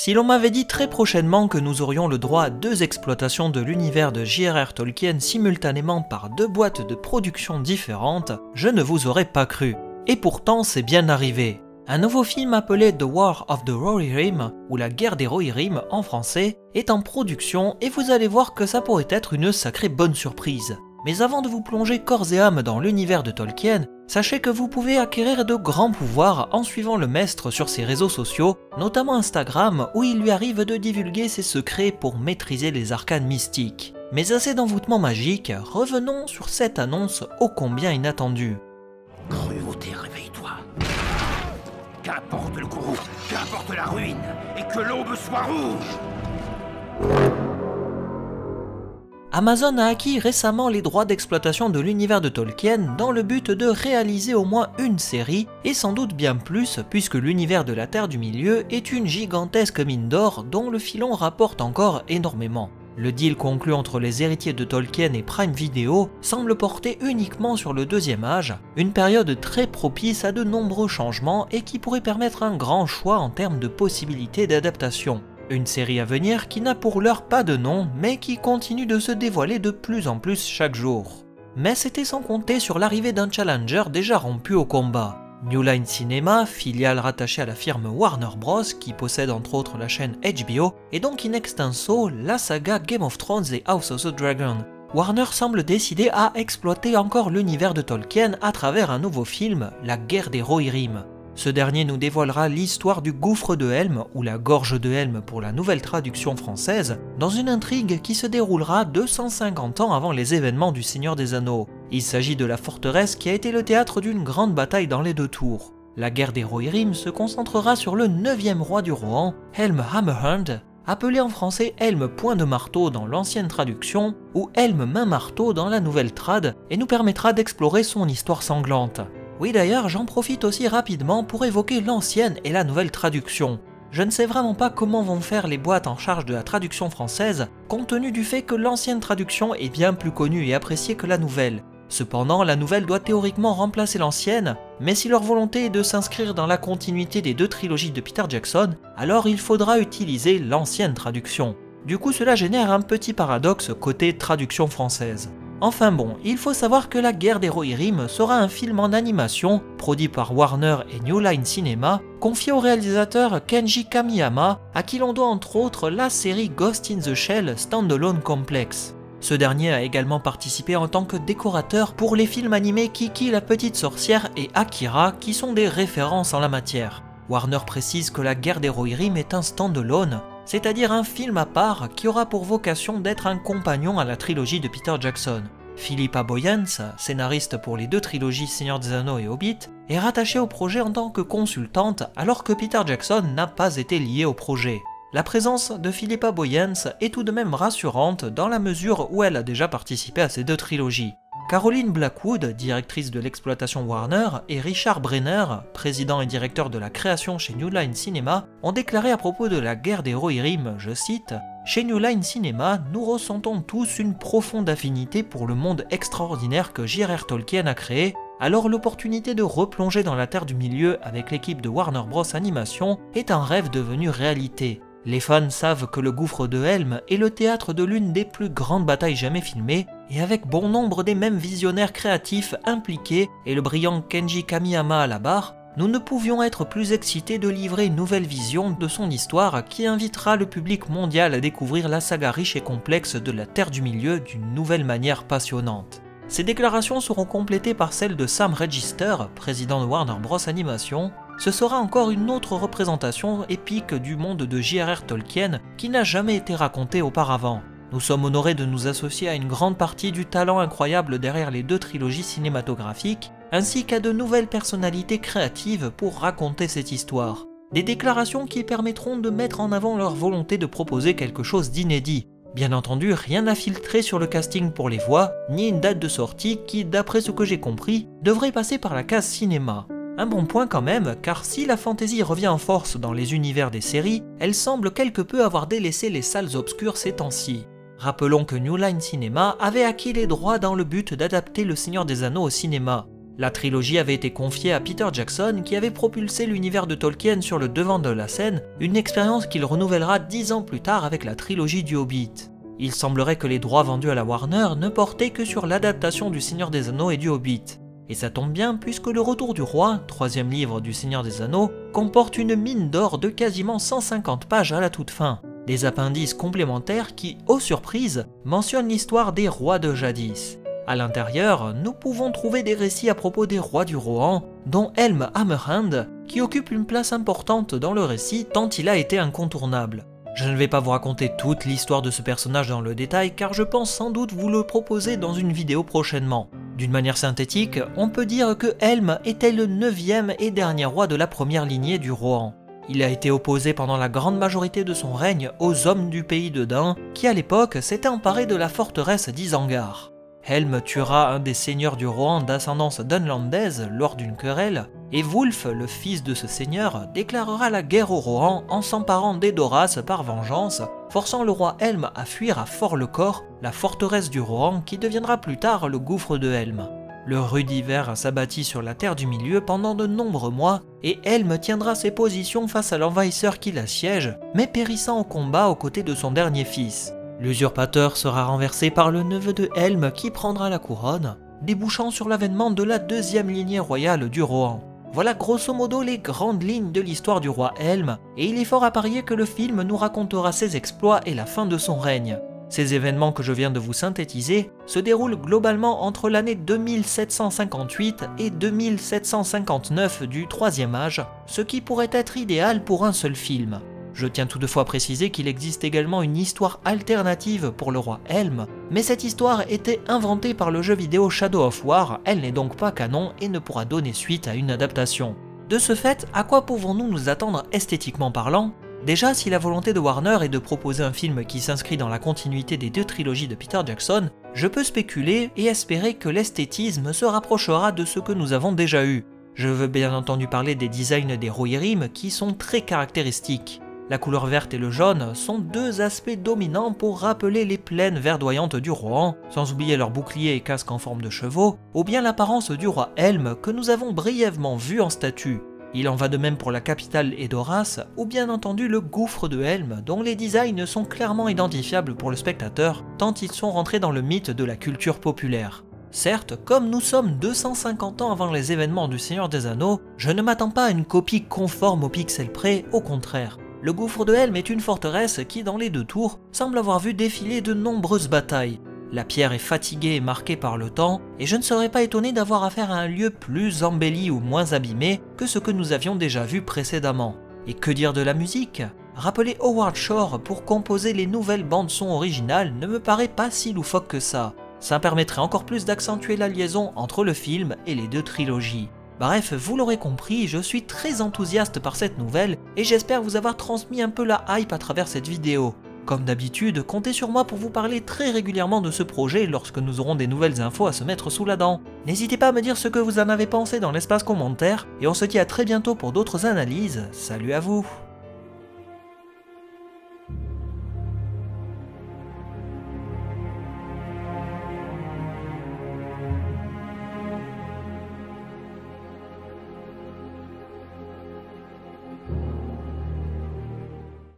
Si l'on m'avait dit très prochainement que nous aurions le droit à 2 exploitations de l'univers de J.R.R. Tolkien simultanément par 2 boîtes de production différentes, je ne vous aurais pas cru. Et pourtant c'est bien arrivé. Un nouveau film appelé The War of the Rohirrim, ou La guerre des Rohirrim en français, est en production et vous allez voir que ça pourrait être une sacrée bonne surprise. Mais avant de vous plonger corps et âme dans l'univers de Tolkien, sachez que vous pouvez acquérir de grands pouvoirs en suivant le maître sur ses réseaux sociaux, notamment Instagram où il lui arrive de divulguer ses secrets pour maîtriser les arcanes mystiques. Mais assez d'envoûtement magique, revenons sur cette annonce ô combien inattendue. Cruauté, réveille-toi. Qu'importe le courroux, qu'importe la ruine, et que l'aube soit rouge. Amazon a acquis récemment les droits d'exploitation de l'univers de Tolkien dans le but de réaliser au moins une série, et sans doute bien plus puisque l'univers de la Terre du Milieu est une gigantesque mine d'or dont le filon rapporte encore énormément. Le deal conclu entre les héritiers de Tolkien et Prime Video semble porter uniquement sur le deuxième âge, une période très propice à de nombreux changements et qui pourrait permettre un grand choix en termes de possibilités d'adaptation. Une série à venir qui n'a pour l'heure pas de nom, mais qui continue de se dévoiler de plus en plus chaque jour. Mais c'était sans compter sur l'arrivée d'un challenger déjà rompu au combat. New Line Cinema, filiale rattachée à la firme Warner Bros, qui possède entre autres la chaîne HBO, et donc in extenso la saga Game of Thrones et House of the Dragon. Warner semble décidé à exploiter encore l'univers de Tolkien à travers un nouveau film, La guerre des Rohirrim. Ce dernier nous dévoilera l'histoire du gouffre de Helm, ou la gorge de Helm pour la nouvelle traduction française, dans une intrigue qui se déroulera 250 ans avant les événements du Seigneur des Anneaux. Il s'agit de la forteresse qui a été le théâtre d'une grande bataille dans les 2 tours. La guerre des Rohirrim se concentrera sur le 9e roi du Rohan, Helm Hammerhand, appelé en français Helm Point de Marteau dans l'ancienne traduction, ou Helm Main Marteau dans la nouvelle trad, et nous permettra d'explorer son histoire sanglante. Oui d'ailleurs, j'en profite aussi rapidement pour évoquer l'ancienne et la nouvelle traduction. Je ne sais vraiment pas comment vont faire les boîtes en charge de la traduction française, compte tenu du fait que l'ancienne traduction est bien plus connue et appréciée que la nouvelle. Cependant, la nouvelle doit théoriquement remplacer l'ancienne, mais si leur volonté est de s'inscrire dans la continuité des 2 trilogies de Peter Jackson, alors il faudra utiliser l'ancienne traduction. Du coup, cela génère un petit paradoxe côté traduction française. Enfin bon, il faut savoir que La guerre des Rohirrim sera un film en animation, produit par Warner et New Line Cinema, confié au réalisateur Kenji Kamiyama, à qui l'on doit entre autres la série Ghost in the Shell Standalone Complex. Ce dernier a également participé en tant que décorateur pour les films animés Kiki la petite sorcière et Akira, qui sont des références en la matière. Warner précise que La guerre des Rohirrim est un standalone, c'est-à-dire un film à part qui aura pour vocation d'être un compagnon à la trilogie de Peter Jackson. Philippa Boyens, scénariste pour les 2 trilogies Seigneur des Anneaux et Hobbit, est rattachée au projet en tant que consultante alors que Peter Jackson n'a pas été lié au projet. La présence de Philippa Boyens est tout de même rassurante dans la mesure où elle a déjà participé à ces 2 trilogies. Caroline Blackwood, directrice de l'exploitation Warner, et Richard Brenner, président et directeur de la création chez New Line Cinema, ont déclaré à propos de La guerre des Rohirrim, je cite, « Chez New Line Cinema, nous ressentons tous une profonde affinité pour le monde extraordinaire que J.R.R. Tolkien a créé, alors l'opportunité de replonger dans la Terre du Milieu avec l'équipe de Warner Bros Animation est un rêve devenu réalité. Les fans savent que le gouffre de Helm est le théâtre de l'une des plus grandes batailles jamais filmées, et avec bon nombre des mêmes visionnaires créatifs impliqués et le brillant Kenji Kamiyama à la barre, nous ne pouvions être plus excités de livrer une nouvelle vision de son histoire qui invitera le public mondial à découvrir la saga riche et complexe de la Terre du Milieu d'une nouvelle manière passionnante. Ces déclarations seront complétées par celles de Sam Register, président de Warner Bros Animation. Ce sera encore une autre représentation épique du monde de J.R.R. Tolkien qui n'a jamais été raconté auparavant. Nous sommes honorés de nous associer à une grande partie du talent incroyable derrière les 2 trilogies cinématographiques, ainsi qu'à de nouvelles personnalités créatives pour raconter cette histoire. Des déclarations qui permettront de mettre en avant leur volonté de proposer quelque chose d'inédit. Bien entendu, rien n'a filtré sur le casting pour les voix, ni une date de sortie qui, d'après ce que j'ai compris, devrait passer par la case cinéma. Un bon point quand même, car si la fantasy revient en force dans les univers des séries, elle semble quelque peu avoir délaissé les salles obscures ces temps-ci. Rappelons que New Line Cinema avait acquis les droits dans le but d'adapter Le Seigneur des Anneaux au cinéma. La trilogie avait été confiée à Peter Jackson qui avait propulsé l'univers de Tolkien sur le devant de la scène, une expérience qu'il renouvellera 10 ans plus tard avec la trilogie du Hobbit. Il semblerait que les droits vendus à la Warner ne portaient que sur l'adaptation du Seigneur des Anneaux et du Hobbit. Et ça tombe bien puisque Le Retour du Roi, troisième livre du Seigneur des Anneaux, comporte une mine d'or de quasiment 150 pages à la toute fin. Des appendices complémentaires qui, aux surprises, mentionnent l'histoire des rois de jadis. À l'intérieur, nous pouvons trouver des récits à propos des rois du Rohan, dont Helm Hammerhand, qui occupe une place importante dans le récit tant il a été incontournable. Je ne vais pas vous raconter toute l'histoire de ce personnage dans le détail car je pense sans doute vous le proposer dans une vidéo prochainement. D'une manière synthétique, on peut dire que Helm était le 9e et dernier roi de la première lignée du Rohan. Il a été opposé pendant la grande majorité de son règne aux hommes du pays de Dain qui à l'époque s'étaient emparés de la forteresse d'Isengard. Helm tuera un des seigneurs du Rohan d'ascendance dunlandaise lors d'une querelle, et Wulf, le fils de ce seigneur, déclarera la guerre au Rohan en s'emparant d'Edoras par vengeance, forçant le roi Helm à fuir à Fort-le-Corps, la forteresse du Rohan qui deviendra plus tard le gouffre de Helm. Le rude hiver s'abattit sur la Terre du Milieu pendant de nombreux mois, et Helm tiendra ses positions face à l'envahisseur qui l'assiège, mais périssant au combat aux côtés de son dernier fils. L'usurpateur sera renversé par le neveu de Helm qui prendra la couronne, débouchant sur l'avènement de la deuxième lignée royale du Rohan. Voilà grosso modo les grandes lignes de l'histoire du roi Helm, et il est fort à parier que le film nous racontera ses exploits et la fin de son règne. Ces événements que je viens de vous synthétiser se déroulent globalement entre l'année 2758 et 2759 du Troisième Âge, ce qui pourrait être idéal pour un seul film. Je tiens toutefois à préciser qu'il existe également une histoire alternative pour le roi Helm, mais cette histoire était inventée par le jeu vidéo Shadow of War, elle n'est donc pas canon et ne pourra donner suite à une adaptation. De ce fait, à quoi pouvons-nous nous attendre esthétiquement parlant ? Déjà, si la volonté de Warner est de proposer un film qui s'inscrit dans la continuité des deux trilogies de Peter Jackson, je peux spéculer et espérer que l'esthétisme se rapprochera de ce que nous avons déjà eu. Je veux bien entendu parler des designs des Rohirrim qui sont très caractéristiques. La couleur verte et le jaune sont deux aspects dominants pour rappeler les plaines verdoyantes du Rohan, sans oublier leurs boucliers et casques en forme de chevaux, ou bien l'apparence du roi Helm que nous avons brièvement vu en statue. Il en va de même pour la capitale Edoras, ou bien entendu le gouffre de Helm, dont les designs sont clairement identifiables pour le spectateur, tant ils sont rentrés dans le mythe de la culture populaire. Certes, comme nous sommes 250 ans avant les événements du Seigneur des Anneaux, je ne m'attends pas à une copie conforme au pixel près, au contraire. Le gouffre de Helm est une forteresse qui, dans les deux tours, semble avoir vu défiler de nombreuses batailles. La pierre est fatiguée et marquée par le temps, et je ne serais pas étonné d'avoir affaire à un lieu plus embelli ou moins abîmé que ce que nous avions déjà vu précédemment. Et que dire de la musique ? Rappeler Howard Shore pour composer les nouvelles bandes-son originales ne me paraît pas si loufoque que ça. Ça permettrait encore plus d'accentuer la liaison entre le film et les deux trilogies. Bref, vous l'aurez compris, je suis très enthousiaste par cette nouvelle et j'espère vous avoir transmis un peu la hype à travers cette vidéo. Comme d'habitude, comptez sur moi pour vous parler très régulièrement de ce projet lorsque nous aurons des nouvelles infos à se mettre sous la dent. N'hésitez pas à me dire ce que vous en avez pensé dans l'espace commentaire et on se dit à très bientôt pour d'autres analyses. Salut à vous!